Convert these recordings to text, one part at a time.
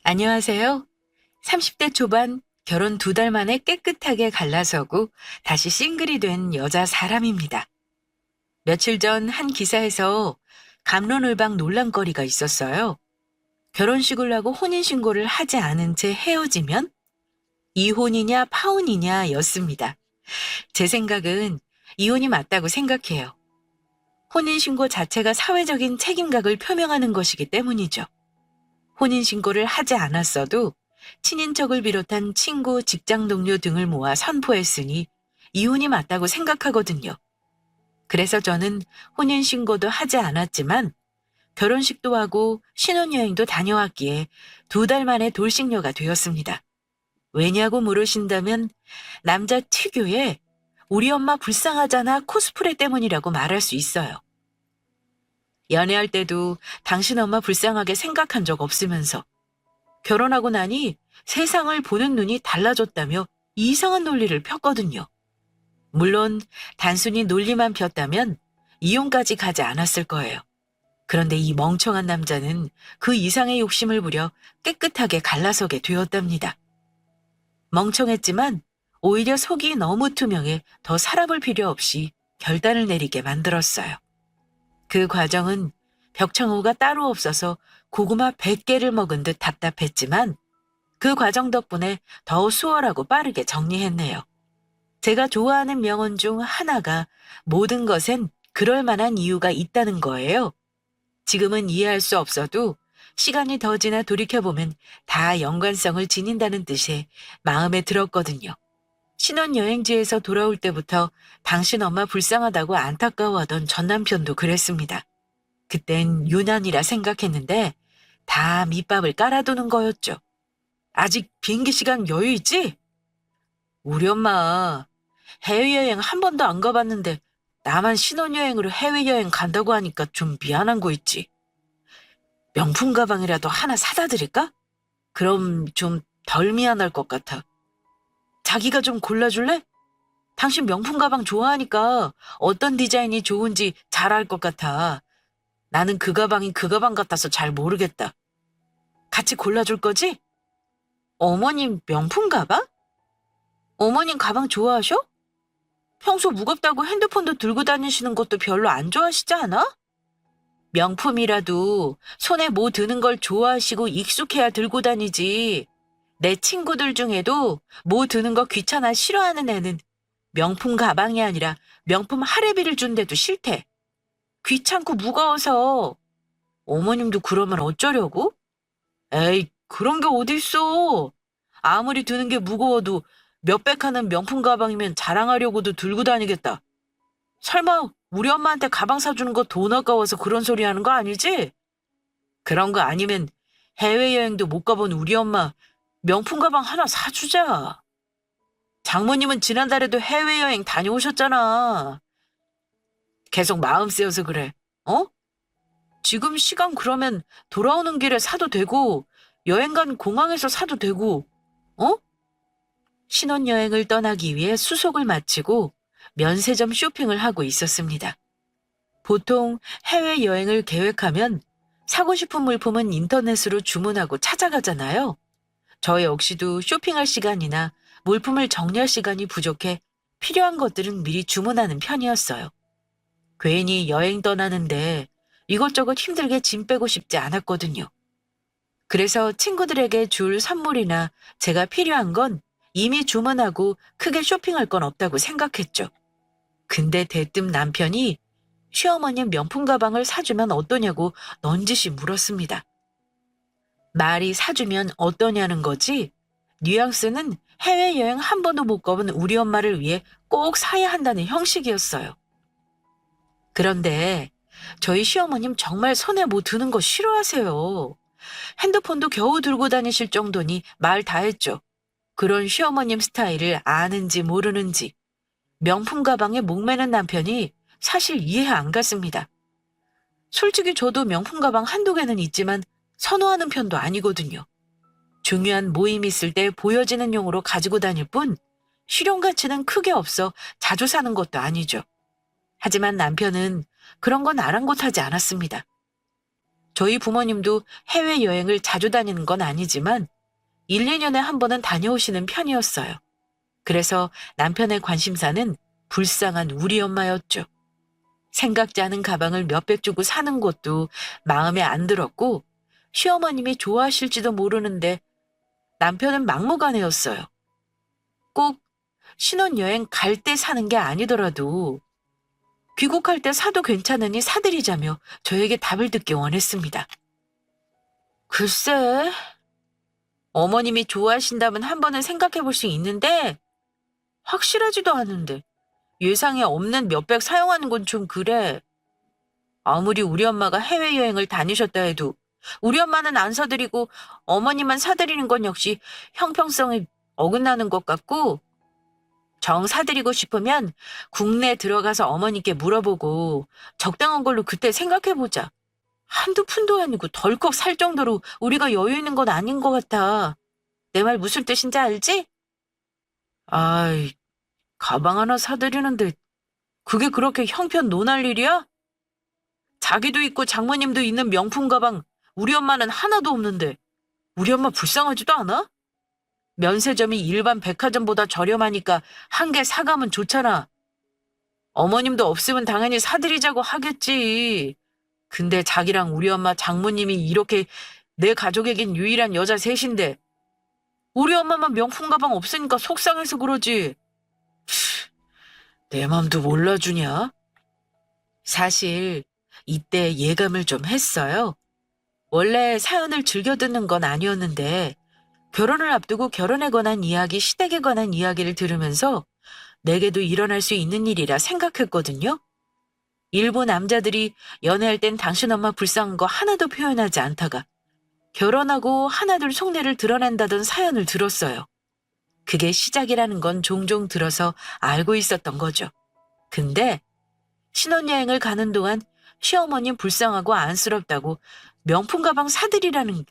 안녕하세요. 30대 초반 결혼 2달 만에 깨끗하게 갈라서고 다시 싱글이 된 여자 사람입니다. 며칠 전 한 기사에서 갑론을박 논란거리가 있었어요. 결혼식을 하고 혼인신고를 하지 않은 채 헤어지면 이혼이냐 파혼이냐 였습니다. 제 생각은 이혼이 맞다고 생각해요. 혼인신고 자체가 사회적인 책임각을 표명하는 것이기 때문이죠. 혼인신고를 하지 않았어도 친인척을 비롯한 친구, 직장 동료 등을 모아 선포했으니 이혼이 맞다고 생각하거든요. 그래서 저는 혼인신고도 하지 않았지만 결혼식도 하고 신혼여행도 다녀왔기에 2달 만에 돌싱녀가 되었습니다. 왜냐고 물으신다면 남자 특유의 우리 엄마 불쌍하잖아 코스프레 때문이라고 말할 수 있어요. 연애할 때도 당신 엄마 불쌍하게 생각한 적 없으면서 결혼하고 나니 세상을 보는 눈이 달라졌다며 이상한 논리를 폈거든요. 물론 단순히 논리만 폈다면 이혼까지 가지 않았을 거예요. 그런데 이 멍청한 남자는 그 이상의 욕심을 부려 깨끗하게 갈라서게 되었답니다. 멍청했지만 오히려 속이 너무 투명해 더 살아볼 필요 없이 결단을 내리게 만들었어요. 그 과정은 벽창호가 따로 없어서 고구마 100개를 먹은 듯 답답했지만 그 과정 덕분에 더 수월하고 빠르게 정리했네요. 제가 좋아하는 명언 중 하나가 모든 것엔 그럴 만한 이유가 있다는 거예요. 지금은 이해할 수 없어도 시간이 더 지나 돌이켜보면 다 연관성을 지닌다는 뜻에 마음에 들었거든요. 신혼여행지에서 돌아올 때부터 당신 엄마 불쌍하다고 안타까워하던 전 남편도 그랬습니다. 그땐 유난이라 생각했는데 다 밑밥을 깔아두는 거였죠. 아직 비행기 시간 여유 있지? 우리 엄마 해외여행 한 번도 안 가봤는데 나만 신혼여행으로 해외여행 간다고 하니까 좀 미안한 거 있지. 명품 가방이라도 하나 사다 드릴까? 그럼 좀 덜 미안할 것 같아. 자기가 좀 골라줄래? 당신 명품 가방 좋아하니까 어떤 디자인이 좋은지 잘 알 것 같아. 나는 그 가방이 그 가방 같아서 잘 모르겠다. 같이 골라줄 거지? 어머님 명품 가방? 어머님 가방 좋아하셔? 평소 무겁다고 핸드폰도 들고 다니시는 것도 별로 안 좋아하시지 않아? 명품이라도 손에 뭐 드는 걸 좋아하시고 익숙해야 들고 다니지. 내 친구들 중에도 뭐 드는 거 귀찮아 싫어하는 애는 명품 가방이 아니라 명품 할애비를 준대도 싫대. 귀찮고 무거워서. 어머님도 그러면 어쩌려고? 에이, 그런 게 어딨어. 아무리 드는 게 무거워도 몇백 하는 명품 가방이면 자랑하려고도 들고 다니겠다. 설마 우리 엄마한테 가방 사주는 거 돈 아까워서 그런 소리 하는 거 아니지? 그런 거 아니면 해외여행도 못 가본 우리 엄마 명품 가방 하나 사주자. 장모님은 지난달에도 해외여행 다녀오셨잖아. 계속 마음 쓰여서 그래. 어? 지금 시간 그러면 돌아오는 길에 사도 되고 여행 간 공항에서 사도 되고 어? 신혼여행을 떠나기 위해 수속을 마치고 면세점 쇼핑을 하고 있었습니다. 보통 해외여행을 계획하면 사고 싶은 물품은 인터넷으로 주문하고 찾아가잖아요. 저 역시도 쇼핑할 시간이나 물품을 정리할 시간이 부족해 필요한 것들은 미리 주문하는 편이었어요. 괜히 여행 떠나는데 이것저것 힘들게 짐 빼고 싶지 않았거든요. 그래서 친구들에게 줄 선물이나 제가 필요한 건 이미 주문하고 크게 쇼핑할 건 없다고 생각했죠. 근데 대뜸 남편이 시어머님 명품 가방을 사주면 어떠냐고 넌지시 물었습니다. 말이 사주면 어떠냐는 거지? 뉘앙스는 해외여행 한 번도 못 가본 우리 엄마를 위해 꼭 사야 한다는 형식이었어요. 그런데 저희 시어머님 정말 손에 뭐 드는 거 싫어하세요. 핸드폰도 겨우 들고 다니실 정도니 말 다 했죠. 그런 시어머님 스타일을 아는지 모르는지 명품 가방에 목매는 남편이 사실 이해 안 갔습니다. 솔직히 저도 명품 가방 한두 개는 있지만 선호하는 편도 아니거든요. 중요한 모임 있을 때 보여지는 용으로 가지고 다닐 뿐 실용 가치는 크게 없어 자주 사는 것도 아니죠. 하지만 남편은 그런 건 아랑곳하지 않았습니다. 저희 부모님도 해외여행을 자주 다니는 건 아니지만 1, 2년에 한 번은 다녀오시는 편이었어요. 그래서 남편의 관심사는 불쌍한 우리 엄마였죠. 생각지 않은 가방을 몇백 주고 사는 것도 마음에 안 들었고 시어머님이 좋아하실지도 모르는데 남편은 막무가내였어요. 꼭 신혼여행 갈 때 사는 게 아니더라도 귀국할 때 사도 괜찮으니 사드리자며 저에게 답을 듣기 원했습니다. 글쎄, 어머님이 좋아하신다면 한 번은 생각해 볼 수 있는데 확실하지도 않은데 예상에 없는 몇백 사용하는 건 좀 그래. 아무리 우리 엄마가 해외여행을 다니셨다 해도 우리 엄마는 안 사드리고 어머니만 사드리는 건 역시 형평성에 어긋나는 것 같고 정 사드리고 싶으면 국내 들어가서 어머니께 물어보고 적당한 걸로 그때 생각해보자. 한두 푼도 아니고 덜컥 살 정도로 우리가 여유 있는 건 아닌 것 같아. 내 말 무슨 뜻인지 알지? 아이, 가방 하나 사드리는데 그게 그렇게 형편 논할 일이야? 자기도 있고 장모님도 있는 명품 가방 우리 엄마는 하나도 없는데 우리 엄마 불쌍하지도 않아? 면세점이 일반 백화점보다 저렴하니까 한 개 사가면 좋잖아. 어머님도 없으면 당연히 사드리자고 하겠지. 근데 자기랑 우리 엄마 장모님이 이렇게 내 가족에겐 유일한 여자 셋인데 우리 엄마만 명품 가방 없으니까 속상해서 그러지. 내 맘도 몰라주냐? 사실 이때 예감을 좀 했어요. 원래 사연을 즐겨 듣는 건 아니었는데 결혼을 앞두고 결혼에 관한 이야기, 시댁에 관한 이야기를 들으면서 내게도 일어날 수 있는 일이라 생각했거든요. 일부 남자들이 연애할 땐 당신 엄마 불쌍한 거 하나도 표현하지 않다가 결혼하고 하나둘 속내를 드러낸다던 사연을 들었어요. 그게 시작이라는 건 종종 들어서 알고 있었던 거죠. 근데 신혼여행을 가는 동안 시어머님 불쌍하고 안쓰럽다고 명품 가방 사드리라는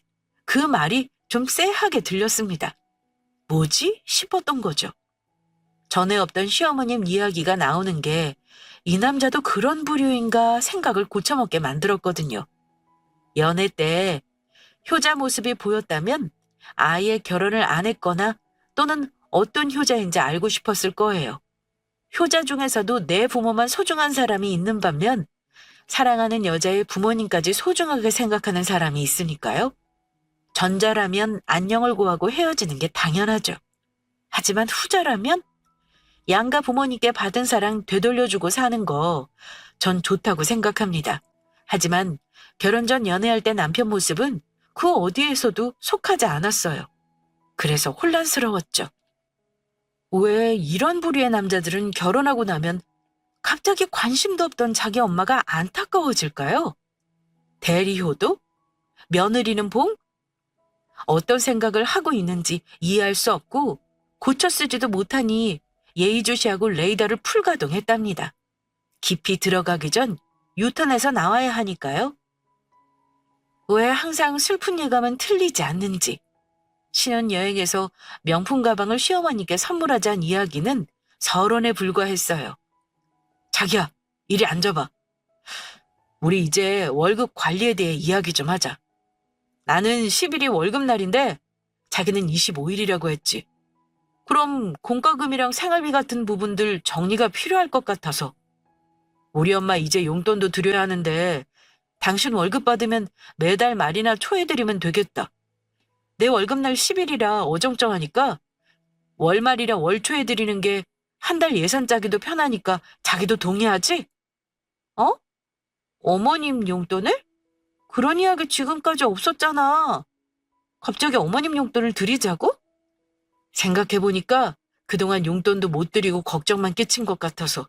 그 말이 좀 쎄하게 들렸습니다. 뭐지? 싶었던 거죠. 전에 없던 시어머님 이야기가 나오는 게 이 남자도 그런 부류인가 생각을 고쳐먹게 만들었거든요. 연애 때 효자 모습이 보였다면 아예 결혼을 안 했거나 또는 어떤 효자인지 알고 싶었을 거예요. 효자 중에서도 내 부모만 소중한 사람이 있는 반면 사랑하는 여자의 부모님까지 소중하게 생각하는 사람이 있으니까요. 전자라면 안녕을 구하고 헤어지는 게 당연하죠. 하지만 후자라면 양가 부모님께 받은 사랑 되돌려주고 사는 거 전 좋다고 생각합니다. 하지만 결혼 전 연애할 때 남편 모습은 그 어디에서도 속하지 않았어요. 그래서 혼란스러웠죠. 왜 이런 부류의 남자들은 결혼하고 나면 갑자기 관심도 없던 자기 엄마가 안타까워질까요? 대리효도? 며느리는 봉? 어떤 생각을 하고 있는지 이해할 수 없고 고쳐 쓰지도 못하니 예의주시하고 레이더를 풀가동했답니다. 깊이 들어가기 전 유턴해서 나와야 하니까요. 왜 항상 슬픈 예감은 틀리지 않는지. 신혼여행에서 명품 가방을 시어머니께 선물하자는 이야기는 서론에 불과했어요. 자기야, 이리 앉아봐. 우리 이제 월급 관리에 대해 이야기 좀 하자. 나는 10일이 월급날인데 자기는 25일이라고 했지. 그럼 공과금이랑 생활비 같은 부분들 정리가 필요할 것 같아서. 우리 엄마 이제 용돈도 드려야 하는데 당신 월급 받으면 매달 말이나 초에 드리면 되겠다. 내 월급날 10일이라 어정쩡하니까 월말이라 월초에 드리는 게 한 달 예산 짜기도 편하니까 자기도 동의하지? 어? 어머님 용돈을? 그런 이야기 지금까지 없었잖아. 갑자기 어머님 용돈을 드리자고? 생각해보니까 그동안 용돈도 못 드리고 걱정만 끼친 것 같아서.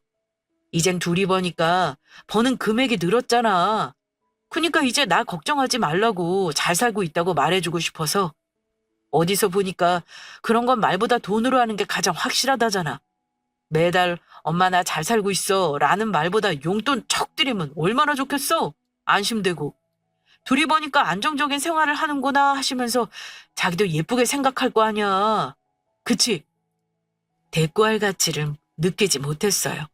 이젠 둘이 버니까 버는 금액이 늘었잖아. 그니까 이제 나 걱정하지 말라고 잘 살고 있다고 말해주고 싶어서. 어디서 보니까 그런 건 말보다 돈으로 하는 게 가장 확실하다잖아. 매달 엄마 나 잘 살고 있어 라는 말보다 용돈 척 드리면 얼마나 좋겠어. 안심되고. 둘이 보니까 안정적인 생활을 하는구나 하시면서 자기도 예쁘게 생각할 거 아니야. 그치? 대꾸할 가치를 느끼지 못했어요.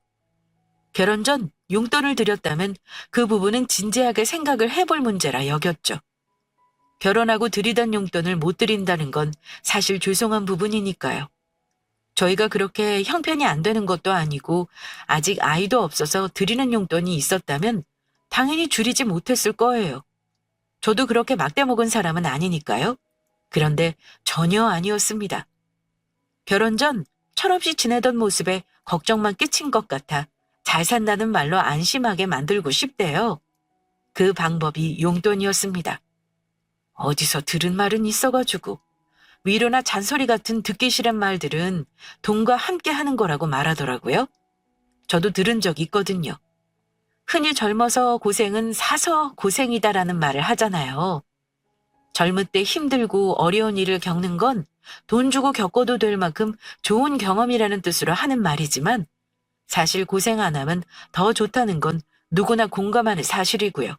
결혼 전 용돈을 드렸다면 그 부분은 진지하게 생각을 해볼 문제라 여겼죠. 결혼하고 드리던 용돈을 못 드린다는 건 사실 죄송한 부분이니까요. 저희가 그렇게 형편이 안 되는 것도 아니고 아직 아이도 없어서 드리는 용돈이 있었다면 당연히 줄이지 못했을 거예요. 저도 그렇게 막대 먹은 사람은 아니니까요. 그런데 전혀 아니었습니다. 결혼 전 철없이 지내던 모습에 걱정만 끼친 것 같아 잘 산다는 말로 안심하게 만들고 싶대요. 그 방법이 용돈이었습니다. 어디서 들은 말은 있어가지고 위로나 잔소리 같은 듣기 싫은 말들은 돈과 함께 하는 거라고 말하더라고요. 저도 들은 적 있거든요. 흔히 젊어서 고생은 사서 고생이다라는 말을 하잖아요. 젊을 때 힘들고 어려운 일을 겪는 건 돈 주고 겪어도 될 만큼 좋은 경험이라는 뜻으로 하는 말이지만 사실 고생 안 하면 더 좋다는 건 누구나 공감하는 사실이고요.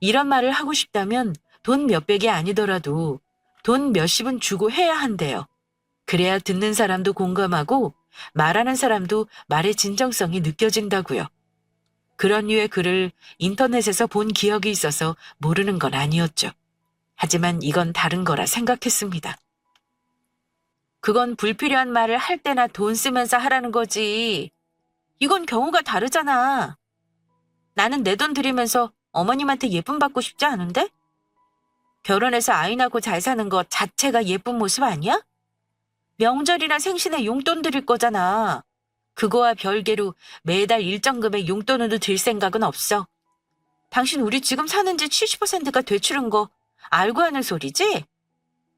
이런 말을 하고 싶다면 돈 몇백이 아니더라도 돈 몇십은 주고 해야 한대요. 그래야 듣는 사람도 공감하고 말하는 사람도 말의 진정성이 느껴진다고요. 그런 류의 글을 인터넷에서 본 기억이 있어서 모르는 건 아니었죠. 하지만 이건 다른 거라 생각했습니다. 그건 불필요한 말을 할 때나 돈 쓰면서 하라는 거지. 이건 경우가 다르잖아. 나는 내 돈 들이면서 어머님한테 예쁨 받고 싶지 않은데? 결혼해서 아이 낳고 잘 사는 것 자체가 예쁜 모습 아니야? 명절이나 생신에 용돈 드릴 거잖아. 그거와 별개로 매달 일정 금액 용돈으로 들 생각은 없어. 당신 우리 지금 사는 집 70%가 되추른 거 알고 하는 소리지?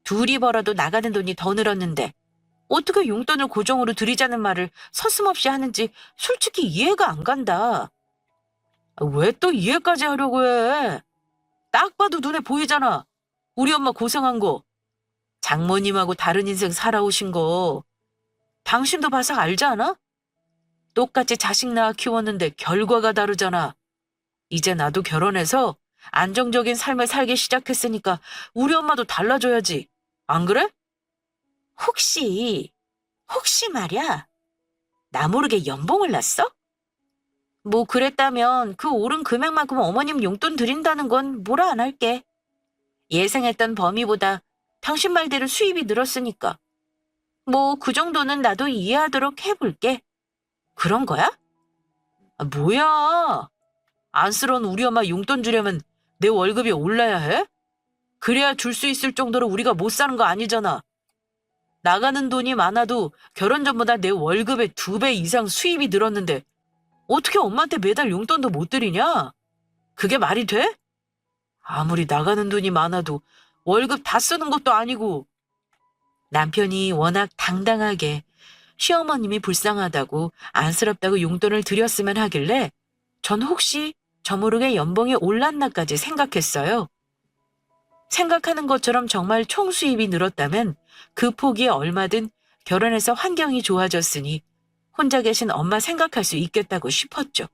둘이 벌어도 나가는 돈이 더 늘었는데 어떻게 용돈을 고정으로 드리자는 말을 서슴없이 하는지 솔직히 이해가 안 간다. 왜 또 이해까지 하려고 해? 딱 봐도 눈에 보이잖아. 우리 엄마 고생한 거. 장모님하고 다른 인생 살아오신 거. 당신도 봐서 알지 않아? 똑같이 자식 낳아 키웠는데 결과가 다르잖아. 이제 나도 결혼해서 안정적인 삶을 살기 시작했으니까 우리 엄마도 달라져야지. 안 그래? 혹시 말이야. 나 모르게 연봉을 났어? 뭐 그랬다면 그 오른 금액만큼 어머님 용돈 드린다는 건 뭐라 안 할게. 예상했던 범위보다 당신 말대로 수입이 늘었으니까. 뭐 그 정도는 나도 이해하도록 해볼게. 그런 거야? 뭐야. 안쓰러운 우리 엄마 용돈 주려면 내 월급이 올라야 해? 그래야 줄 수 있을 정도로 우리가 못 사는 거 아니잖아. 나가는 돈이 많아도 결혼 전보다 내 월급의 2배 이상 수입이 늘었는데 어떻게 엄마한테 매달 용돈도 못 드리냐? 그게 말이 돼? 아무리 나가는 돈이 많아도 월급 다 쓰는 것도 아니고. 남편이 워낙 당당하게 시어머님이 불쌍하다고 안쓰럽다고 용돈을 드렸으면 하길래 전 혹시 저 모르게 연봉이 올랐나까지 생각했어요. 생각하는 것처럼 정말 총 수입이 늘었다면 그 포기에 얼마든 결혼해서 환경이 좋아졌으니 혼자 계신 엄마 생각할 수 있겠다고 싶었죠.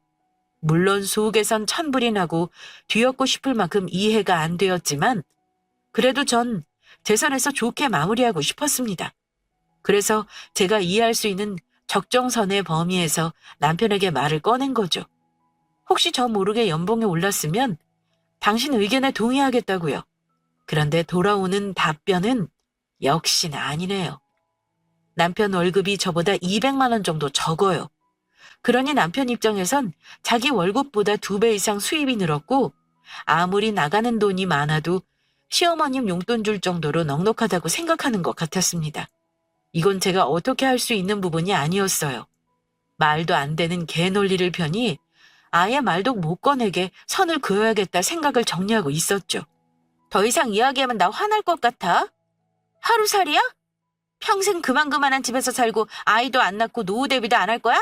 물론 속에선 천불이 나고 뒤엎고 싶을 만큼 이해가 안 되었지만 그래도 전 제 선에서 좋게 마무리하고 싶었습니다. 그래서 제가 이해할 수 있는 적정선의 범위에서 남편에게 말을 꺼낸 거죠. 혹시 저 모르게 연봉이 올랐으면 당신 의견에 동의하겠다고요. 그런데 돌아오는 답변은 역시나 아니네요. 남편 월급이 저보다 200만 원 정도 적어요. 그러니 남편 입장에선 자기 월급보다 2배 이상 수입이 늘었고 아무리 나가는 돈이 많아도 시어머님 용돈 줄 정도로 넉넉하다고 생각하는 것 같았습니다. 이건 제가 어떻게 할 수 있는 부분이 아니었어요. 말도 안 되는 개논리를 펴니 아예 말도 못 꺼내게 선을 그어야겠다 생각을 정리하고 있었죠. 더 이상 이야기하면 나 화날 것 같아? 하루살이야? 평생 그만한 집에서 살고 아이도 안 낳고 노후 대비도 안 할 거야?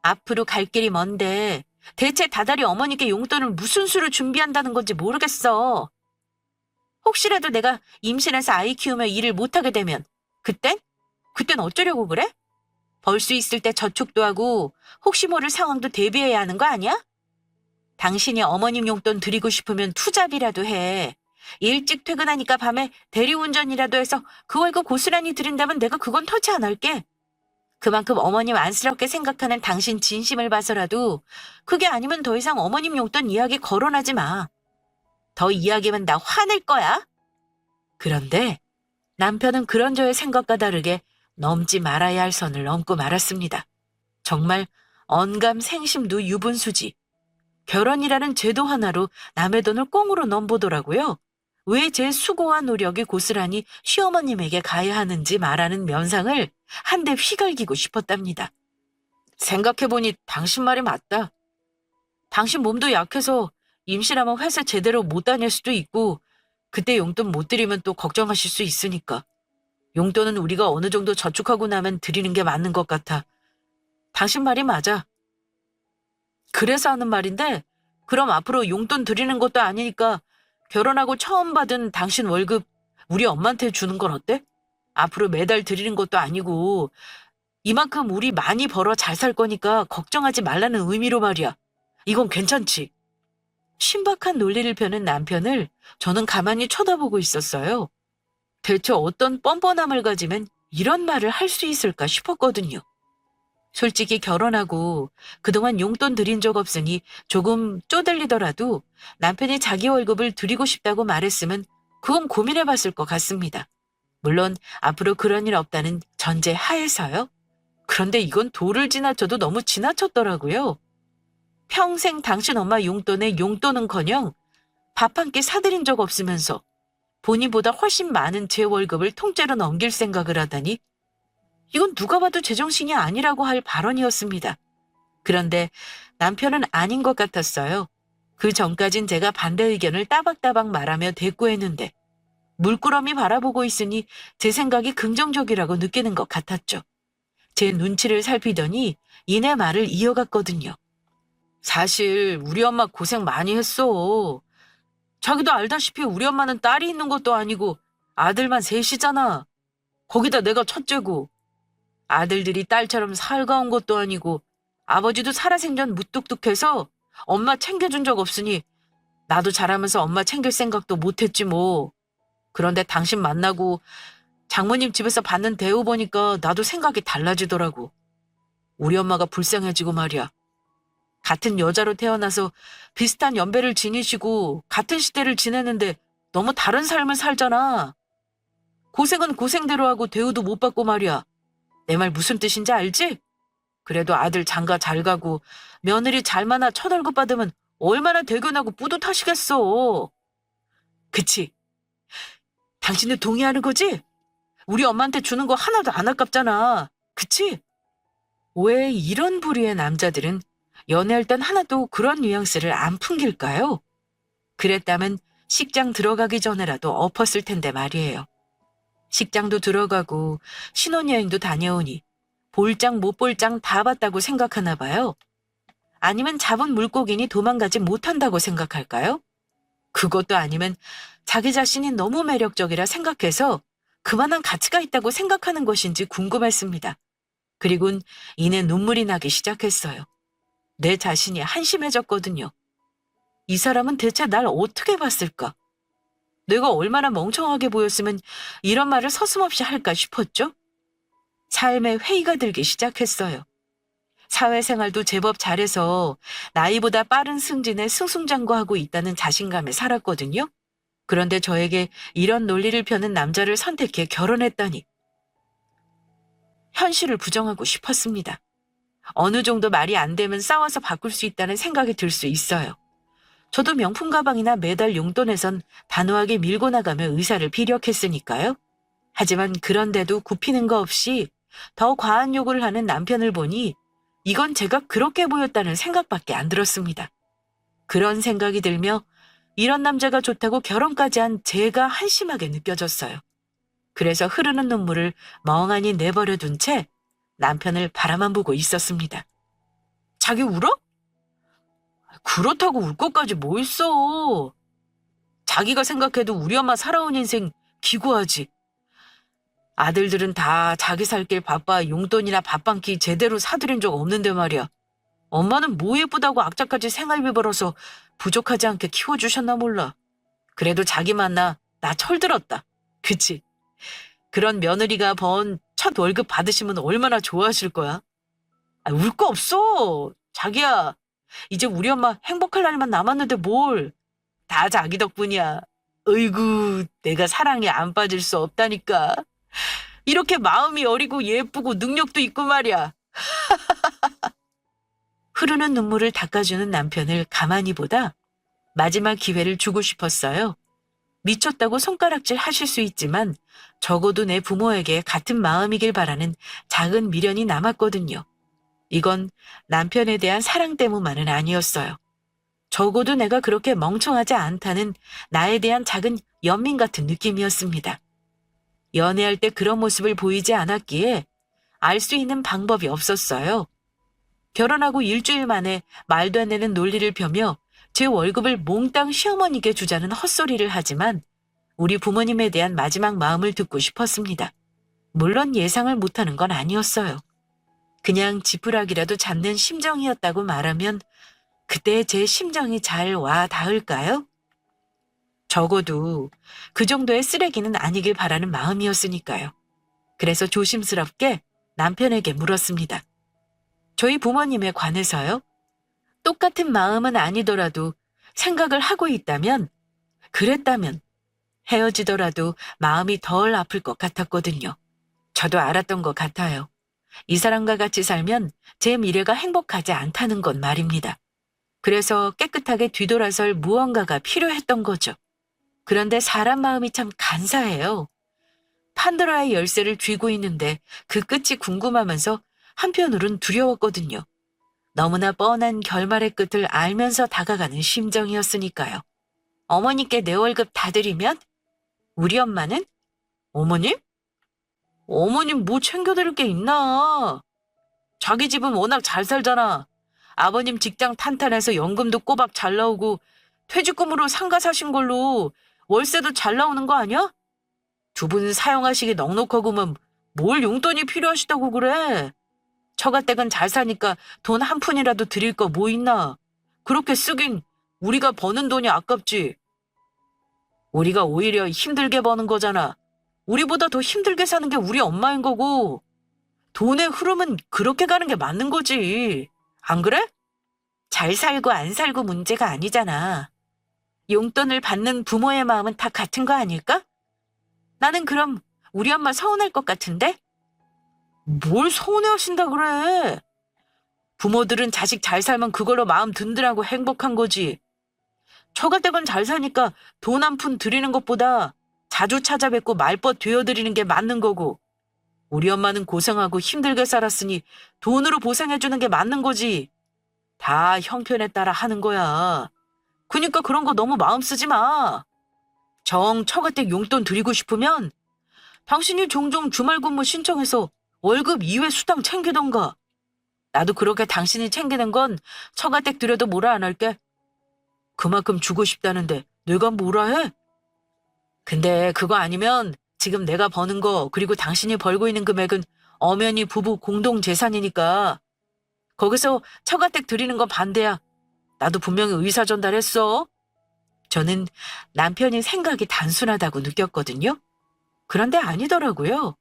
앞으로 갈 길이 먼데 대체 다달이 어머니께 용돈을 무슨 수로 준비한다는 건지 모르겠어. 혹시라도 내가 임신해서 아이 키우며 일을 못하게 되면 그땐 어쩌려고 그래? 벌 수 있을 때 저축도 하고 혹시 모를 상황도 대비해야 하는 거 아니야? 당신이 어머님 용돈 드리고 싶으면 투잡이라도 해. 일찍 퇴근하니까 밤에 대리운전이라도 해서 그 월급 고스란히 드린다면 내가 그건 터치 안 할게. 그만큼 어머님 안쓰럽게 생각하는 당신 진심을 봐서라도 그게 아니면 더 이상 어머님 용돈 이야기 거론하지 마. 더 이야기하면 나 화낼 거야. 그런데 남편은 그런 저의 생각과 다르게 넘지 말아야 할 선을 넘고 말았습니다. 정말 언감생심도 유분수지. 결혼이라는 제도 하나로 남의 돈을 꽁으로 넘보더라고요. 왜 제 수고와 노력이 고스란히 시어머님에게 가야 하는지 말하는 면상을 한 대 휘갈기고 싶었답니다. 생각해보니 당신 말이 맞다. 당신 몸도 약해서 임신하면 회사 제대로 못 다닐 수도 있고 그때 용돈 못 드리면 또 걱정하실 수 있으니까. 용돈은 우리가 어느 정도 저축하고 나면 드리는 게 맞는 것 같아. 당신 말이 맞아. 그래서 하는 말인데 그럼 앞으로 용돈 드리는 것도 아니니까 결혼하고 처음 받은 당신 월급 우리 엄마한테 주는 건 어때? 앞으로 매달 드리는 것도 아니고 이만큼 우리 많이 벌어 잘 살 거니까 걱정하지 말라는 의미로 말이야. 이건 괜찮지? 신박한 논리를 펴는 남편을 저는 가만히 쳐다보고 있었어요. 대체 어떤 뻔뻔함을 가지면 이런 말을 할 수 있을까 싶었거든요. 솔직히 결혼하고 그동안 용돈 드린 적 없으니 조금 쪼들리더라도 남편이 자기 월급을 드리고 싶다고 말했으면 그건 고민해 봤을 것 같습니다. 물론 앞으로 그런 일 없다는 전제 하에서요. 그런데 이건 도를 지나쳐도 너무 지나쳤더라고요. 평생 당신 엄마 용돈에 용돈은커녕 밥 한 끼 사드린 적 없으면서 본인보다 훨씬 많은 제 월급을 통째로 넘길 생각을 하다니 이건 누가 봐도 제정신이 아니라고 할 발언이었습니다. 그런데 남편은 아닌 것 같았어요. 그 전까진 제가 반대 의견을 따박따박 말하며 대꾸했는데 물끄러미 바라보고 있으니 제 생각이 긍정적이라고 느끼는 것 같았죠. 제 눈치를 살피더니 이내 말을 이어갔거든요. 사실 우리 엄마 고생 많이 했어. 자기도 알다시피 우리 엄마는 딸이 있는 것도 아니고 아들만 셋이잖아. 거기다 내가 첫째고 아들들이 딸처럼 살가운 것도 아니고 아버지도 살아생전 무뚝뚝해서 엄마 챙겨준 적 없으니 나도 자라면서 엄마 챙길 생각도 못했지 뭐. 그런데 당신 만나고 장모님 집에서 받는 대우 보니까 나도 생각이 달라지더라고. 우리 엄마가 불쌍해지고 말이야. 같은 여자로 태어나서 비슷한 연배를 지니시고 같은 시대를 지내는데 너무 다른 삶을 살잖아. 고생은 고생대로 하고 대우도 못 받고 말이야. 내 말 무슨 뜻인지 알지? 그래도 아들 장가 잘 가고 며느리 잘 만나 첫 월급 받으면 얼마나 대견하고 뿌듯하시겠어. 그치? 당신도 동의하는 거지? 우리 엄마한테 주는 거 하나도 안 아깝잖아. 그치? 왜 이런 부류의 남자들은 연애할 땐 하나도 그런 뉘앙스를 안 풍길까요? 그랬다면 식장 들어가기 전에라도 엎었을 텐데 말이에요. 식장도 들어가고 신혼여행도 다녀오니 볼장 못 볼장 다 봤다고 생각하나 봐요. 아니면 잡은 물고기니 도망가지 못한다고 생각할까요? 그것도 아니면 자기 자신이 너무 매력적이라 생각해서 그만한 가치가 있다고 생각하는 것인지 궁금했습니다. 그리곤 이내 눈물이 나기 시작했어요. 내 자신이 한심해졌거든요. 이 사람은 대체 날 어떻게 봤을까? 내가 얼마나 멍청하게 보였으면 이런 말을 서슴없이 할까 싶었죠? 삶에 회의가 들기 시작했어요. 사회생활도 제법 잘해서 나이보다 빠른 승진에 승승장구하고 있다는 자신감에 살았거든요. 그런데 저에게 이런 논리를 펴는 남자를 선택해 결혼했다니. 현실을 부정하고 싶었습니다. 어느 정도 말이 안 되면 싸워서 바꿀 수 있다는 생각이 들 수 있어요. 저도 명품 가방이나 매달 용돈에선 단호하게 밀고 나가며 의사를 피력했으니까요. 하지만 그런데도 굽히는 거 없이 더 과한 요구를 하는 남편을 보니 이건 제가 그렇게 보였다는 생각밖에 안 들었습니다. 그런 생각이 들며 이런 남자가 좋다고 결혼까지 한 제가 한심하게 느껴졌어요. 그래서 흐르는 눈물을 멍하니 내버려 둔 채 남편을 바라만 보고 있었습니다. 자기 울어? 그렇다고 울 것까지 뭐 있어. 자기가 생각해도 우리 엄마 살아온 인생 기구하지. 아들들은 다 자기 살 길 바빠 용돈이나 밥 한 끼 제대로 사드린 적 없는데 말이야. 엄마는 뭐 예쁘다고 악착같이 생활비 벌어서 부족하지 않게 키워주셨나 몰라. 그래도 자기 만나 나 철들었다. 그치? 그런 며느리가 번 첫 월급 받으시면 얼마나 좋아하실 거야? 아, 울 거 없어. 자기야, 이제 우리 엄마 행복할 날만 남았는데 뭘. 다 자기 덕분이야. 어이구, 내가 사랑에 안 빠질 수 없다니까. 이렇게 마음이 어리고 예쁘고 능력도 있고 말이야. 흐르는 눈물을 닦아주는 남편을 가만히 보다 마지막 기회를 주고 싶었어요. 미쳤다고 손가락질 하실 수 있지만 적어도 내 부모에게 같은 마음이길 바라는 작은 미련이 남았거든요. 이건 남편에 대한 사랑 때문만은 아니었어요. 적어도 내가 그렇게 멍청하지 않다는 나에 대한 작은 연민 같은 느낌이었습니다. 연애할 때 그런 모습을 보이지 않았기에 알 수 있는 방법이 없었어요. 결혼하고 일주일 만에 말도 안 되는 논리를 펴며 제 월급을 몽땅 시어머니께 주자는 헛소리를 하지만 우리 부모님에 대한 마지막 마음을 듣고 싶었습니다. 물론 예상을 못하는 건 아니었어요. 그냥 지푸라기라도 잡는 심정이었다고 말하면 그때 제 심정이 잘 와 닿을까요? 적어도 그 정도의 쓰레기는 아니길 바라는 마음이었으니까요. 그래서 조심스럽게 남편에게 물었습니다. 저희 부모님에 관해서요? 똑같은 마음은 아니더라도 생각을 하고 있다면, 그랬다면 헤어지더라도 마음이 덜 아플 것 같았거든요. 저도 알았던 것 같아요. 이 사람과 같이 살면 제 미래가 행복하지 않다는 건 말입니다. 그래서 깨끗하게 뒤돌아설 무언가가 필요했던 거죠. 그런데 사람 마음이 참 간사해요. 판도라의 열쇠를 쥐고 있는데 그 끝이 궁금하면서 한편으론 두려웠거든요. 너무나 뻔한 결말의 끝을 알면서 다가가는 심정이었으니까요. 어머니께 내 월급 다 드리면? 우리 엄마는? 어머님? 어머님 뭐 챙겨드릴 게 있나? 자기 집은 워낙 잘 살잖아. 아버님 직장 탄탄해서 연금도 꼬박 잘 나오고 퇴직금으로 상가 사신 걸로 월세도 잘 나오는 거 아니야? 두 분 사용하시기 넉넉하고만 뭘 용돈이 필요하시다고 그래? 처가댁은 잘 사니까 돈 한 푼이라도 드릴 거 뭐 있나? 그렇게 쓰긴 우리가 버는 돈이 아깝지. 우리가 오히려 힘들게 버는 거잖아. 우리보다 더 힘들게 사는 게 우리 엄마인 거고 돈의 흐름은 그렇게 가는 게 맞는 거지. 안 그래? 잘 살고 안 살고 문제가 아니잖아. 용돈을 받는 부모의 마음은 다 같은 거 아닐까? 나는 그럼 우리 엄마 서운할 것 같은데? 뭘 서운해하신다 그래? 부모들은 자식 잘 살면 그걸로 마음 든든하고 행복한 거지. 처가댁은 잘 사니까 돈 한 푼 드리는 것보다 자주 찾아뵙고 말벗 되어드리는 게 맞는 거고 우리 엄마는 고생하고 힘들게 살았으니 돈으로 보상해주는 게 맞는 거지. 다 형편에 따라 하는 거야. 그니까 그런 거 너무 마음 쓰지 마. 정 처가댁 용돈 드리고 싶으면 당신이 종종 주말 근무 신청해서 월급 이외 수당 챙기던가. 나도 그렇게 당신이 챙기는 건 처가댁 드려도 뭐라 안 할게. 그만큼 주고 싶다는데 내가 뭐라 해? 근데 그거 아니면 지금 내가 버는 거 그리고 당신이 벌고 있는 금액은 엄연히 부부 공동 재산이니까 거기서 처가댁 드리는 건 반대야. 나도 분명히 의사 전달했어. 저는 남편이 생각이 단순하다고 느꼈거든요. 그런데 아니더라고요.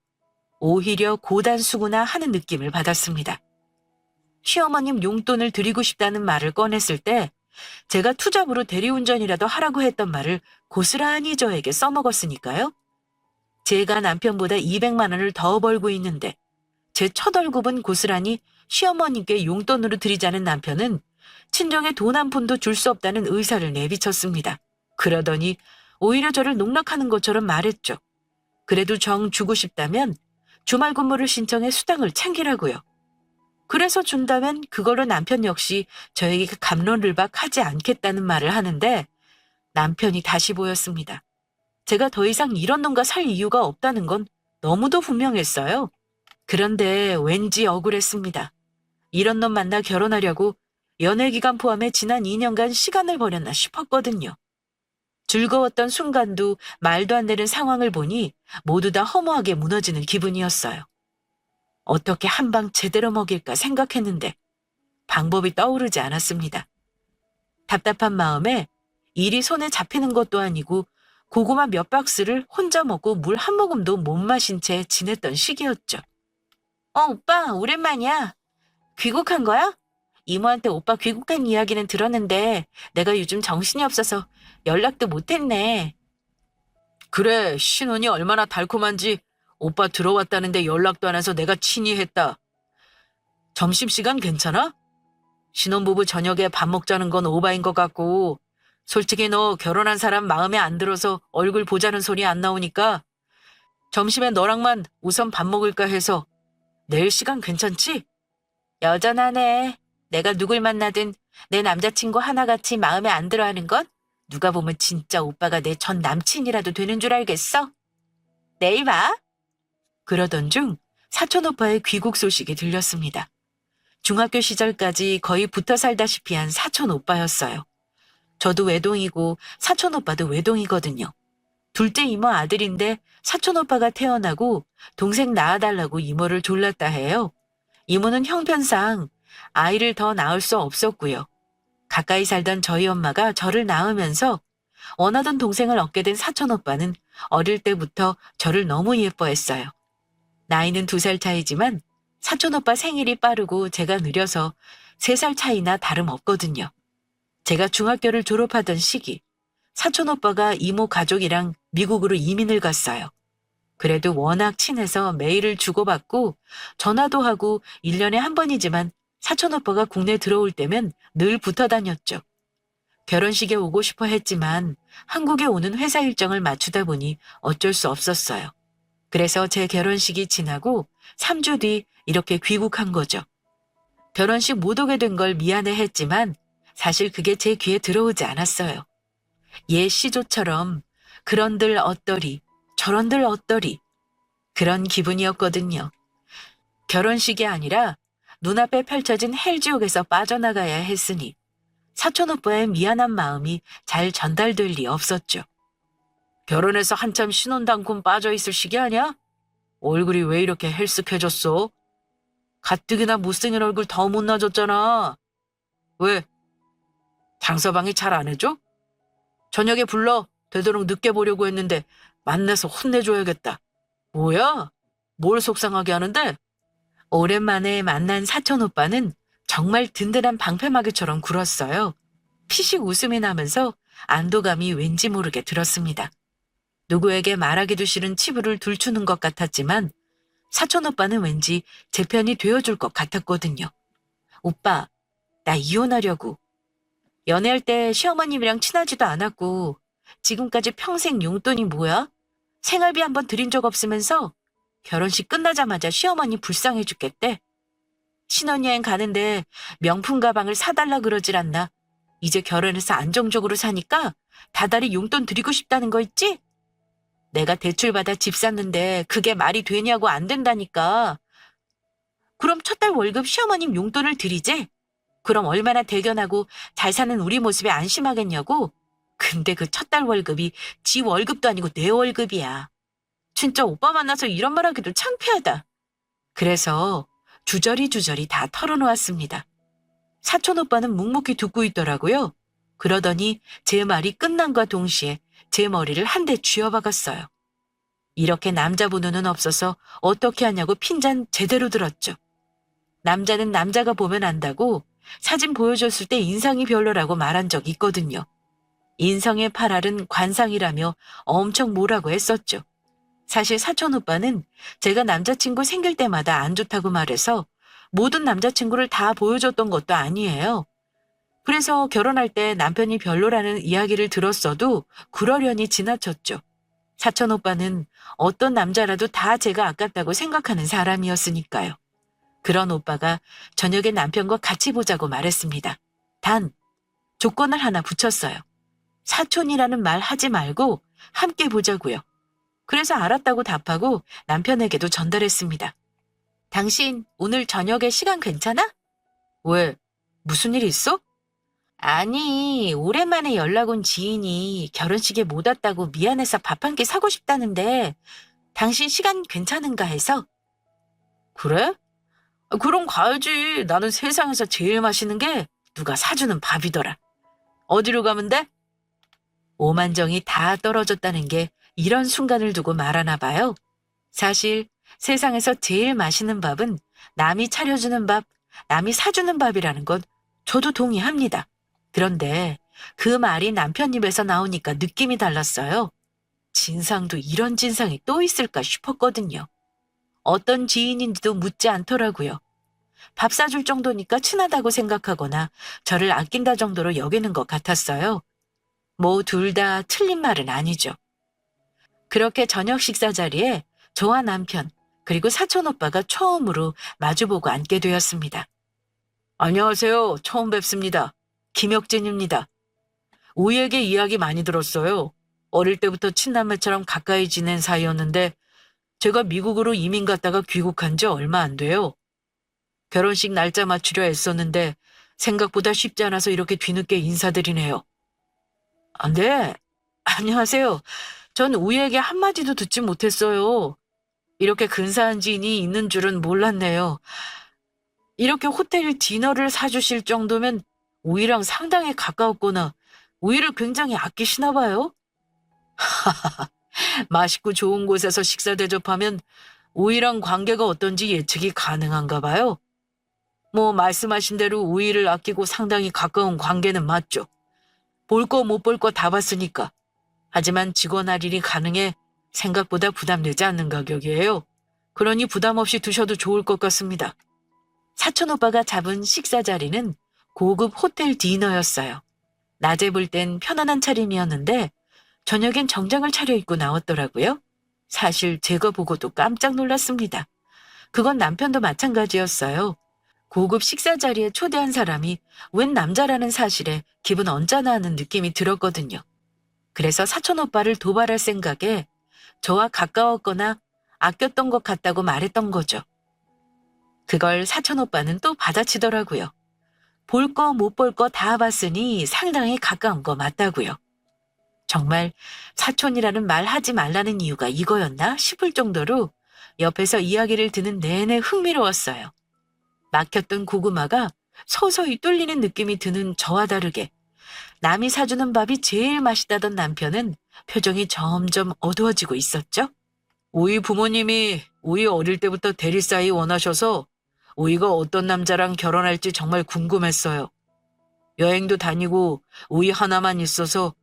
오히려 고단수구나 하는 느낌을 받았습니다. 시어머님 용돈을 드리고 싶다는 말을 꺼냈을 때 제가 투잡으로 대리운전이라도 하라고 했던 말을 고스란히 저에게 써먹었으니까요. 제가 남편보다 200만 원을 더 벌고 있는데 제 첫 월급은 고스란히 시어머님께 용돈으로 드리자는 남편은 친정에 돈 한 푼도 줄 수 없다는 의사를 내비쳤습니다. 그러더니 오히려 저를 농락하는 것처럼 말했죠. 그래도 정 주고 싶다면 주말 근무를 신청해 수당을 챙기라고요. 그래서 준다면 그걸로 남편 역시 저에게 갑론을박하지 않겠다는 말을 하는데 남편이 다시 보였습니다. 제가 더 이상 이런 놈과 살 이유가 없다는 건 너무도 분명했어요. 그런데 왠지 억울했습니다. 이런 놈 만나 결혼하려고 연애 기간 포함해 지난 2년간 시간을 버렸나 싶었거든요. 즐거웠던 순간도 말도 안 되는 상황을 보니 모두 다 허무하게 무너지는 기분이었어요. 어떻게 한 방 제대로 먹일까 생각했는데 방법이 떠오르지 않았습니다. 답답한 마음에 일이 손에 잡히는 것도 아니고 고구마 몇 박스를 혼자 먹고 물 한 모금도 못 마신 채 지냈던 시기였죠. 오빠, 오랜만이야. 귀국한 거야? 이모한테 오빠 귀국한 이야기는 들었는데 내가 요즘 정신이 없어서 연락도 못했네. 그래, 신혼이 얼마나 달콤한지 오빠 들어왔다는데 연락도 안 해서 내가 친히 했다. 점심시간 괜찮아? 신혼부부 저녁에 밥 먹자는 건 오바인 것 같고 솔직히 너 결혼한 사람 마음에 안 들어서 얼굴 보자는 소리 안 나오니까 점심에 너랑만 우선 밥 먹을까 해서 내일 시간 괜찮지? 여전하네. 내가 누굴 만나든 내 남자친구 하나같이 마음에 안 들어하는 건 누가 보면 진짜 오빠가 내 전 남친이라도 되는 줄 알겠어? 내일 봐. 그러던 중 사촌오빠의 귀국 소식이 들렸습니다. 중학교 시절까지 거의 붙어 살다시피 한 사촌오빠였어요. 저도 외동이고 사촌오빠도 외동이거든요. 둘째 이모 아들인데 사촌오빠가 태어나고 동생 낳아달라고 이모를 졸랐다 해요. 이모는 형편상 아이를 더 낳을 수 없었고요. 가까이 살던 저희 엄마가 저를 낳으면서 원하던 동생을 얻게 된 사촌오빠는 어릴 때부터 저를 너무 예뻐했어요. 나이는 2살 차이지만 사촌오빠 생일이 빠르고 제가 느려서 3살 차이나 다름없거든요. 제가 중학교를 졸업하던 시기, 사촌오빠가 이모 가족이랑 미국으로 이민을 갔어요. 그래도 워낙 친해서 메일을 주고받고 전화도 하고 1년에 한 번이지만 사촌오빠가 국내 들어올 때면 늘 붙어 다녔죠. 결혼식에 오고 싶어 했지만 한국에 오는 회사 일정을 맞추다 보니 어쩔 수 없었어요. 그래서 제 결혼식이 지나고 3주 뒤 이렇게 귀국한 거죠. 결혼식 못 오게 된 걸 미안해 했지만 사실 그게 제 귀에 들어오지 않았어요. 옛 시조처럼 그런들 어떠리 저런들 어떠리 그런 기분이었거든요. 결혼식이 아니라 눈앞에 펼쳐진 헬지옥에서 빠져나가야 했으니 사촌오빠의 미안한 마음이 잘 전달될 리 없었죠. 결혼해서 한참 신혼당군 빠져있을 시기 아니야? 얼굴이 왜 이렇게 헬쓱해졌어? 가뜩이나 못생긴 얼굴 더 못나졌잖아. 왜? 장서방이 잘 안 해줘? 저녁에 불러. 되도록 늦게 보려고 했는데 만나서 혼내줘야겠다. 뭐야? 뭘 속상하게 하는데? 오랜만에 만난 사촌오빠는 정말 든든한 방패막이처럼 굴었어요. 피식 웃음이 나면서 안도감이 왠지 모르게 들었습니다. 누구에게 말하기도 싫은 치부를 들추는 것 같았지만 사촌오빠는 왠지 제 편이 되어줄 것 같았거든요. 오빠, 나 이혼하려고. 연애할 때 시어머님이랑 친하지도 않았고 지금까지 평생 용돈이 뭐야? 생활비 한번 드린 적 없으면서 결혼식 끝나자마자 시어머니 불쌍해 죽겠대. 신혼여행 가는데 명품 가방을 사달라 그러질 않나. 이제 결혼해서 안정적으로 사니까 다달이 용돈 드리고 싶다는 거 있지? 내가 대출받아 집 샀는데 그게 말이 되냐고 안 된다니까. 그럼 첫 달 월급 시어머님 용돈을 드리지? 그럼 얼마나 대견하고 잘 사는 우리 모습에 안심하겠냐고? 근데 그 첫 달 월급이 지 월급도 아니고 내 월급이야. 진짜 오빠 만나서 이런 말 하기도 창피하다. 그래서 주저리 다 털어놓았습니다. 사촌오빠는 묵묵히 듣고 있더라고요. 그러더니 제 말이 끝남과 동시에 제 머리를 한 대 쥐어박았어요. 이렇게 남자 보는 없어서 어떻게 하냐고 핀잔 제대로 들었죠. 남자는 남자가 보면 안다고 사진 보여줬을 때 인상이 별로라고 말한 적 있거든요. 인성의 8알은 관상이라며 엄청 뭐라고 했었죠. 사실 사촌오빠는 제가 남자친구 생길 때마다 안 좋다고 말해서 모든 남자친구를 다 보여줬던 것도 아니에요. 그래서 결혼할 때 남편이 별로라는 이야기를 들었어도 그러려니 지나쳤죠. 사촌오빠는 어떤 남자라도 다 제가 아깝다고 생각하는 사람이었으니까요. 그런 오빠가 저녁에 남편과 같이 보자고 말했습니다. 단, 조건을 하나 붙였어요. 사촌이라는 말 하지 말고 함께 보자고요. 그래서 알았다고 답하고 남편에게도 전달했습니다. 당신 오늘 저녁에 시간 괜찮아? 왜? 무슨 일 있어? 아니, 오랜만에 연락 온 지인이 결혼식에 못 왔다고 미안해서 밥 한 끼 사고 싶다는데 당신 시간 괜찮은가 해서. 그래? 그럼 가야지. 나는 세상에서 제일 맛있는 게 누가 사주는 밥이더라. 어디로 가면 돼? 오만정이 다 떨어졌다는 게 이런 순간을 두고 말하나 봐요. 사실 세상에서 제일 맛있는 밥은 남이 차려주는 밥, 남이 사주는 밥이라는 건 저도 동의합니다. 그런데 그 말이 남편 입에서 나오니까 느낌이 달랐어요. 진상도 이런 진상이 또 있을까 싶었거든요. 어떤 지인인지도 묻지 않더라고요. 밥 사줄 정도니까 친하다고 생각하거나 저를 아낀다 정도로 여기는 것 같았어요. 뭐 둘 다 틀린 말은 아니죠. 그렇게 저녁 식사 자리에 저와 남편, 그리고 사촌 오빠가 처음으로 마주보고 앉게 되었습니다. 안녕하세요. 처음 뵙습니다. 김혁진입니다. 우희에게 이야기 많이 들었어요. 어릴 때부터 친남매처럼 가까이 지낸 사이였는데 제가 미국으로 이민 갔다가 귀국한 지 얼마 안 돼요. 결혼식 날짜 맞추려 애썼는데 생각보다 쉽지 않아서 이렇게 뒤늦게 인사드리네요. 아, 네. 안녕하세요. 전 우희에게 한마디도 듣지 못했어요. 이렇게 근사한 지인이 있는 줄은 몰랐네요. 이렇게 호텔 디너를 사주실 정도면 우희랑 상당히 가까웠구나. 우희를 굉장히 아끼시나 봐요. 맛있고 좋은 곳에서 식사 대접하면 우희랑 관계가 어떤지 예측이 가능한가 봐요. 뭐 말씀하신 대로 우희를 아끼고 상당히 가까운 관계는 맞죠. 볼 거 못 볼 거 다 봤으니까. 하지만 직원 할인이 가능해 생각보다 부담되지 않는 가격이에요. 그러니 부담 없이 드셔도 좋을 것 같습니다. 사촌 오빠가 잡은 식사 자리는 고급 호텔 디너였어요. 낮에 볼 땐 편안한 차림이었는데 저녁엔 정장을 차려입고 나왔더라고요. 사실 제가 보고도 깜짝 놀랐습니다. 그건 남편도 마찬가지였어요. 고급 식사 자리에 초대한 사람이 웬 남자라는 사실에 기분 언짢아하는 느낌이 들었거든요. 그래서 사촌 오빠를 도발할 생각에 저와 가까웠거나 아꼈던 것 같다고 말했던 거죠. 그걸 사촌 오빠는 또 받아치더라고요. 볼 거 못 볼 거 다 봤으니 상당히 가까운 거 맞다고요. 정말 사촌이라는 말 하지 말라는 이유가 이거였나 싶을 정도로 옆에서 이야기를 듣는 내내 흥미로웠어요. 막혔던 고구마가 서서히 뚫리는 느낌이 드는 저와 다르게 남이 사주는 밥이 제일 맛있다던 남편은 표정이 점점 어두워지고 있었죠. 우희 부모님이 우희 어릴 때부터 대리 사이 원하셔서 우희가 어떤 남자랑 결혼할지 정말 궁금했어요. 여행도 다니고 우희 하나만 있어서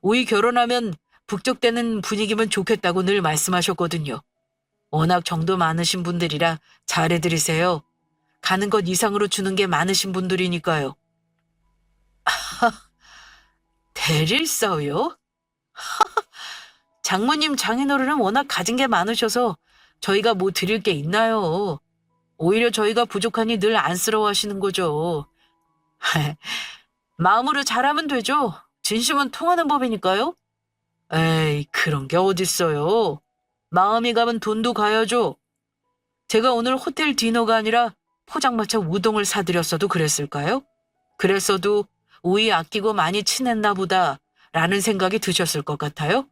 우희 결혼하면 북적대는 분위기면 좋겠다고 늘 말씀하셨거든요. 워낙 정도 많으신 분들이라 잘해드리세요. 가는 것 이상으로 주는 게 많으신 분들이니까요. 대릴사요? 장모님 장인어른은 워낙 가진 게 많으셔서 저희가 뭐 드릴 게 있나요? 오히려 저희가 부족하니 늘 안쓰러워하시는 거죠. 마음으로 잘하면 되죠. 진심은 통하는 법이니까요. 에이, 그런 게 어딨어요. 마음이 가면 돈도 가야죠. 제가 오늘 호텔 디너가 아니라 포장마차 우동을 사드렸어도 그랬을까요? 그랬어도 우리 아끼고 많이 친했나 보다 라는 생각이 드셨을 것 같아요?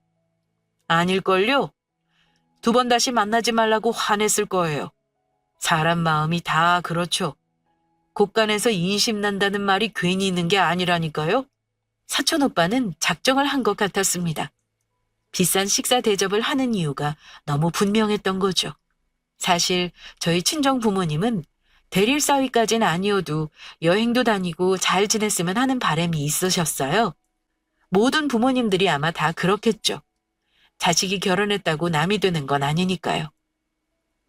아닐걸요? 두 번 다시 만나지 말라고 화냈을 거예요. 사람 마음이 다 그렇죠. 곳간에서 인심 난다는 말이 괜히 있는 게 아니라니까요. 사촌 오빠는 작정을 한 것 같았습니다. 비싼 식사 대접을 하는 이유가 너무 분명했던 거죠. 사실 저희 친정 부모님은 대릴 사위까지는 아니어도 여행도 다니고 잘 지냈으면 하는 바람이 있으셨어요. 모든 부모님들이 아마 다 그렇겠죠. 자식이 결혼했다고 남이 되는 건 아니니까요.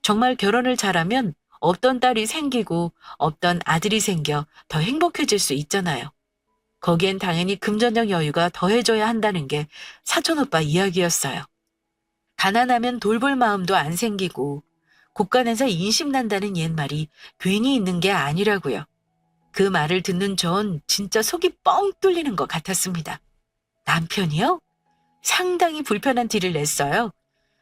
정말 결혼을 잘하면 없던 딸이 생기고 없던 아들이 생겨 더 행복해질 수 있잖아요. 거기엔 당연히 금전적 여유가 더해져야 한다는 게 사촌 오빠 이야기였어요. 가난하면 돌볼 마음도 안 생기고 곳간에서 인심 난다는 옛말이 괜히 있는 게 아니라고요. 그 말을 듣는 전 진짜 속이 뻥 뚫리는 것 같았습니다. 남편이요? 상당히 불편한 티를 냈어요.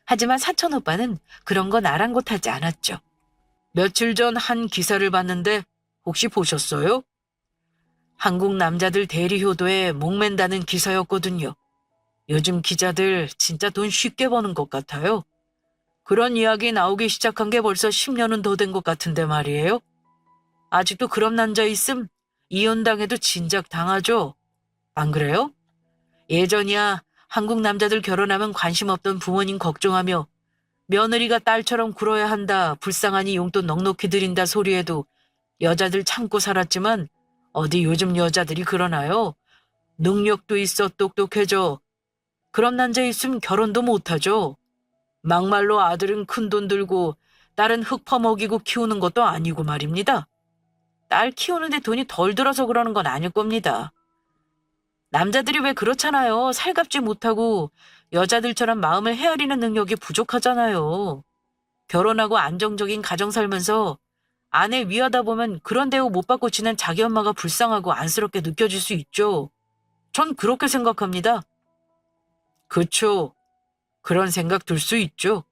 하지만 사촌 오빠는 그런 건 아랑곳하지 않았죠. 며칠 전 한 기사를 봤는데 혹시 보셨어요? 한국 남자들 대리효도에 목맨다는 기사였거든요. 요즘 기자들 진짜 돈 쉽게 버는 것 같아요. 그런 이야기 나오기 시작한 게 벌써 10년은 더 된 것 같은데 말이에요. 아직도 그런 남자 있음 이혼당해도 진작 당하죠. 안 그래요? 예전이야 한국 남자들 결혼하면 관심 없던 부모님 걱정하며 며느리가 딸처럼 굴어야 한다, 불쌍하니 용돈 넉넉히 드린다 소리에도 여자들 참고 살았지만 어디 요즘 여자들이 그러나요? 능력도 있어 똑똑해져. 그런 남자 있으면 결혼도 못하죠. 막말로 아들은 큰 돈 들고 딸은 흙 퍼먹이고 키우는 것도 아니고 말입니다. 딸 키우는데 돈이 덜 들어서 그러는 건 아닐 겁니다. 남자들이 왜 그렇잖아요. 살갑지 못하고 여자들처럼 마음을 헤아리는 능력이 부족하잖아요. 결혼하고 안정적인 가정 살면서 아내 위하다 보면 그런 대우 못 받고 지낸 자기 엄마가 불쌍하고 안쓰럽게 느껴질 수 있죠. 전 그렇게 생각합니다. 그쵸. 그런 생각 들 수 있죠.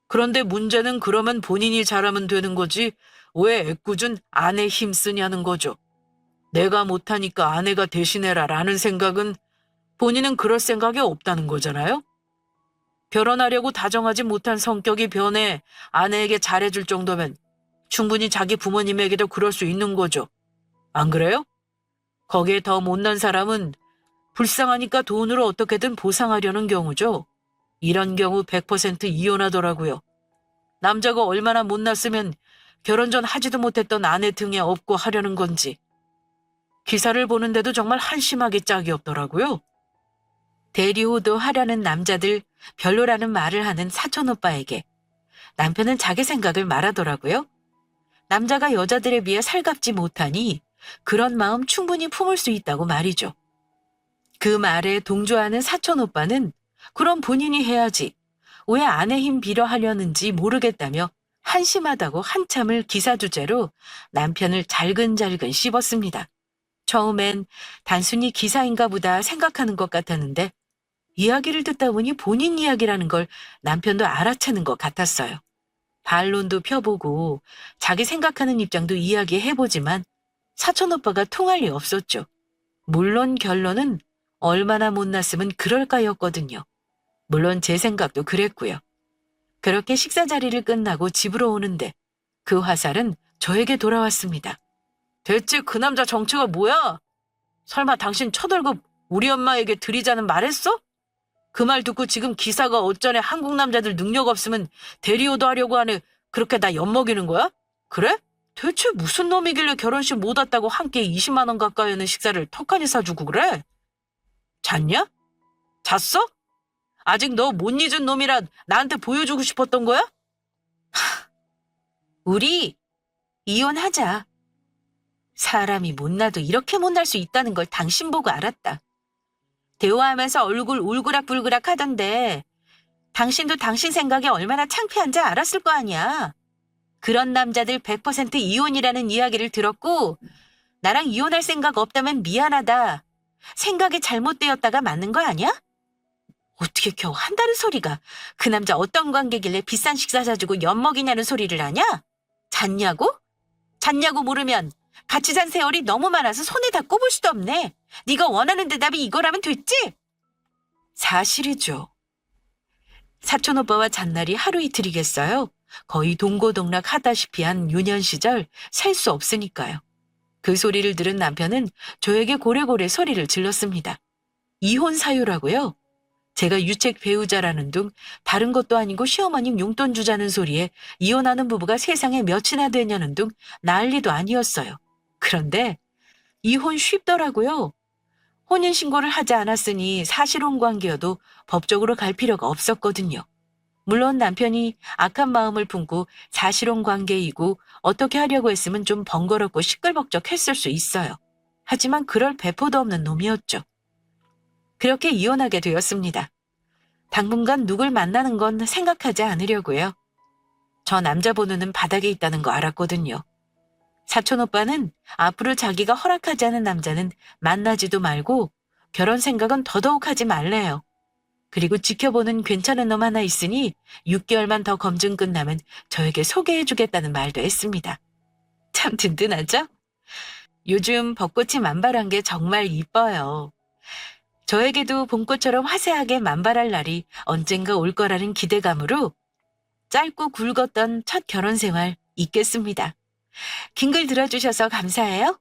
그런데 문제는 그러면 본인이 잘하면 되는 거지 왜 애꿎은 아내 힘쓰냐는 거죠. 내가 못하니까 아내가 대신해라라는 생각은 본인은 그럴 생각이 없다는 거잖아요. 결혼하려고 다정하지 못한 성격이 변해 아내에게 잘해줄 정도면 충분히 자기 부모님에게도 그럴 수 있는 거죠. 안 그래요? 거기에 더 못난 사람은 불쌍하니까 돈으로 어떻게든 보상하려는 경우죠. 이런 경우 100% 이혼하더라고요. 남자가 얼마나 못났으면 결혼 전 하지도 못했던 아내 등에 업고 하려는 건지. 기사를 보는데도 정말 한심하게 짝이 없더라고요. 대리호도 하려는 남자들 별로라는 말을 하는 사촌오빠에게 남편은 자기 생각을 말하더라고요. 남자가 여자들에 비해 살갑지 못하니 그런 마음 충분히 품을 수 있다고 말이죠. 그 말에 동조하는 사촌오빠는 그럼 본인이 해야지. 왜 아내 힘 빌어 하려는지 모르겠다며 한심하다고 한참을 기사 주제로 남편을 잘근잘근 씹었습니다. 처음엔 단순히 기사인가 보다 생각하는 것 같았는데 이야기를 듣다 보니 본인 이야기라는 걸 남편도 알아채는 것 같았어요. 반론도 펴보고 자기 생각하는 입장도 이야기해보지만 사촌오빠가 통할 리 없었죠. 물론 결론은 얼마나 못났으면 그럴까였거든요. 물론 제 생각도 그랬고요. 그렇게 식사 자리를 끝나고 집으로 오는데 그 화살은 저에게 돌아왔습니다. 대체 그 남자 정체가 뭐야? 설마 당신 첫 월급 우리 엄마에게 드리자는 말했어? 그 말 듣고 지금 기사가 어쩌네 한국 남자들 능력 없으면 대리호도 하려고 하네 그렇게 나 엿먹이는 거야? 그래? 대체 무슨 놈이길래 결혼식 못 왔다고 한 끼에 20만 원 가까이 하는 식사를 턱하니 사주고 그래? 잤냐? 잤어? 아직 너 못 잊은 놈이라 나한테 보여주고 싶었던 거야? 우리 이혼하자. 사람이 못나도 이렇게 못날 수 있다는 걸 당신 보고 알았다. 대화하면서 얼굴 울그락불그락 하던데 당신도 당신 생각에 얼마나 창피한지 알았을 거 아니야. 그런 남자들 100% 이혼이라는 이야기를 들었고 나랑 이혼할 생각 없다면 미안하다. 생각이 잘못되었다가 맞는 거 아니야? 어떻게 겨우 한다는 소리가 그 남자 어떤 관계길래 비싼 식사 사주고 엿먹이냐는 소리를 하냐? 잤냐고? 잤냐고 물으면 같이 잔 세월이 너무 많아서 손에 다 꼽을 수도 없네. 네가 원하는 대답이 이거라면 됐지? 사실이죠. 사촌오빠와 잔날이 하루 이틀이겠어요. 거의 동고동락 하다시피 한 유년 시절 셀 수 없으니까요. 그 소리를 들은 남편은 저에게 고래고래 소리를 질렀습니다. 이혼 사유라고요? 제가 유책 배우자라는 둥 다른 것도 아니고 시어머님 용돈 주자는 소리에 이혼하는 부부가 세상에 몇이나 되냐는 둥 난리도 아니었어요. 그런데 이혼 쉽더라고요. 혼인신고를 하지 않았으니 사실혼 관계여도 법적으로 갈 필요가 없었거든요. 물론 남편이 악한 마음을 품고 사실혼 관계이고 어떻게 하려고 했으면 좀 번거롭고 시끌벅적했을 수 있어요. 하지만 그럴 배포도 없는 놈이었죠. 그렇게 이혼하게 되었습니다. 당분간 누굴 만나는 건 생각하지 않으려고요. 저 남자 번호는 바닥에 있다는 거 알았거든요. 사촌오빠는 앞으로 자기가 허락하지 않은 남자는 만나지도 말고 결혼 생각은 더더욱 하지 말래요. 그리고 지켜보는 괜찮은 놈 하나 있으니 6개월만 더 검증 끝나면 저에게 소개해주겠다는 말도 했습니다. 참 든든하죠? 요즘 벚꽃이 만발한 게 정말 이뻐요. 저에게도 봄꽃처럼 화사하게 만발할 날이 언젠가 올 거라는 기대감으로 짧고 굵었던 첫 결혼 생활 잊겠습니다. 긴 글 들어주셔서 감사해요.